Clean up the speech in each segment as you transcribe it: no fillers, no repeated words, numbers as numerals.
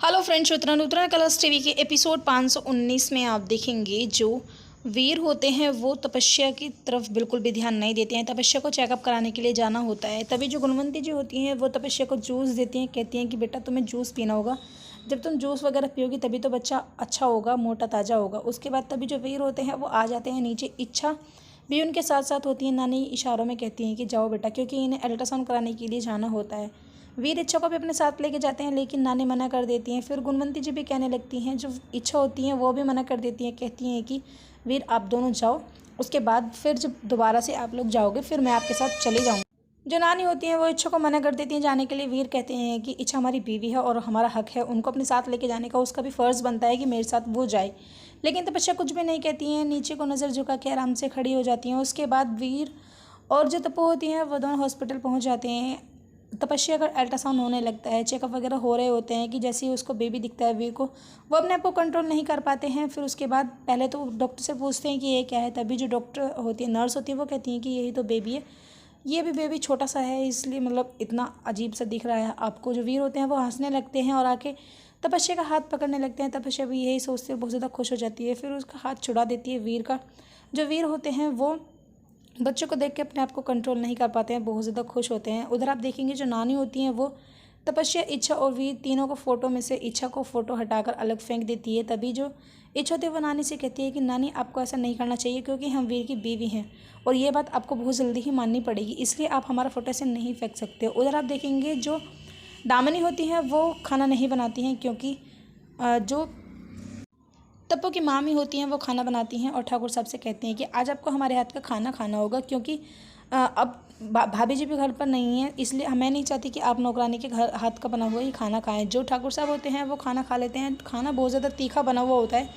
Hello friends, उत्तरायण Colors TV के episode 519 में आप देखेंगे जो वीर होते हैं वो तपस्या की तरफ बिल्कुल भी ध्यान नहीं देते हैं। तपस्या को चेकअप कराने के लिए जाना होता है। तभी जो गुणवंती जी होती हैं वो तपस्या को जूस देती हैं, कहती हैं कि बेटा तुम्हें जूस पीना होगा, जब तुम जूस वगैरह पियोगी तभी तो बच्चा अच्छा होगा, मोटा ताज़ा होगा। उसके बाद तभी जो वीर होते हैं वो आ जाते हैं नीचे। इच्छा भी उनके साथ साथ होती है। नानी इशारों में कहती हैं कि जाओ बेटा, क्योंकि इन्हें अल्ट्रासाउंड कराने के लिए जाना होता है। वीर इच्छा को भी अपने साथ लेके जाते हैं, लेकिन नानी मना कर देती हैं। फिर गुणवंती जी भी कहने लगती हैं, जो इच्छा होती हैं वो भी मना कर देती हैं, कहती हैं कि वीर आप दोनों जाओ, उसके बाद फिर जब दोबारा से आप लोग जाओगे फिर मैं आपके साथ चली जाऊँगी। जो नानी होती हैं वो इच्छा को मना कर देती हैं जाने के लिए। वीर कहते हैं कि इच्छा हमारी बीवी है और हमारा हक है उनको अपने साथ लेके जाने का, उसका भी फ़र्ज़ बनता है कि मेरे साथ वो जाए। लेकिन तपस्या कुछ भी नहीं कहती हैं, नीचे को नज़र झुका के आराम से खड़ी हो जाती हैं। उसके बाद वीर और जो तप्पू होती हैं वो दोनों हॉस्पिटल पहुँच जाते हैं। तपस्या का अल्ट्रासाउंड होने लगता है, चेकअप वगैरह हो रहे होते हैं कि जैसे ही उसको बेबी दिखता है वीर को, वो अपने आप को कंट्रोल नहीं कर पाते हैं। फिर उसके बाद पहले तो डॉक्टर से पूछते हैं कि ये क्या है। तभी जो डॉक्टर होती है, नर्स होती है, वो कहती हैं कि यही तो बेबी है, ये भी बेबी छोटा सा है इसलिए मतलब इतना अजीब सा दिख रहा है आपको। जो वीर होते हैं वो हंसने लगते हैं और आके तपस्या का हाथ पकड़ने लगते हैं। तपस्या भी यही सोचते हैं, बहुत ज़्यादा खुश हो जाती है। फिर उसका हाथ छुड़ा देती है वीर का। जो वीर होते हैं वो बच्चों को देख के अपने आप को कंट्रोल नहीं कर पाते हैं, बहुत ज़्यादा खुश होते हैं। उधर आप देखेंगे जो नानी होती हैं वो तपस्या, इच्छा और वीर तीनों को फ़ोटो में से इच्छा को फ़ोटो हटाकर अलग फेंक देती है। तभी जो इच्छा होती है वो नानी से कहती है कि नानी आपको ऐसा नहीं करना चाहिए, क्योंकि हम वीर की बीवी हैं और ये बात आपको बहुत जल्दी ही माननी पड़ेगी, इसलिए आप हमारा फ़ोटो से नहीं फेंक सकते। उधर आप देखेंगे जो दामिनी होती हैं वो खाना नहीं बनाती हैं, क्योंकि जो तप्पू की मामी होती हैं वो खाना बनाती हैं और ठाकुर साहब से कहती हैं कि आज आपको हमारे हाथ का खाना खाना होगा, क्योंकि अब भाभी जी भी घर पर नहीं है, इसलिए मैं नहीं चाहती कि आप नौकरानी के घर हाथ का बना हुआ ही खाना खाएं। जो ठाकुर साहब होते हैं वो खाना खा लेते हैं, खाना बहुत ज़्यादा तीखा बना हुआ होता है,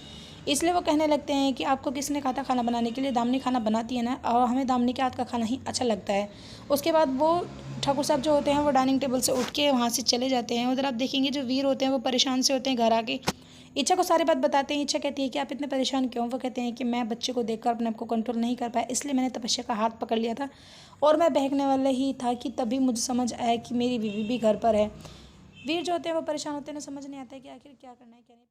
इसलिए वो कहने लगते हैं कि आपको किसने कहा था खाना बनाने के लिए, दामिनी खाना बनाती है ना, और हमें दामिनी के हाथ का खाना ही अच्छा लगता है। उसके बाद वो ठाकुर साहब जो होते हैं वो डाइनिंग टेबल से उठ के वहाँ से चले जाते हैं। उधर आप देखेंगे जो वीर होते हैं वो परेशान से होते हैं, घर आके इच्छा को सारी बात बताते हैं। इच्छा कहती है कि आप इतने परेशान क्यों। वो कहते हैं कि मैं बच्चे को देखकर अपने आप को कंट्रोल नहीं कर पाया, इसलिए मैंने तपस्या का हाथ पकड़ लिया था और मैं बहकने वाला ही था कि तभी मुझे समझ आया कि मेरी बीवी भी घर पर है। वीर जो होते हैं वो परेशान होते हैं, समझ नहीं आता है कि आखिर क्या करना है क्या नहीं।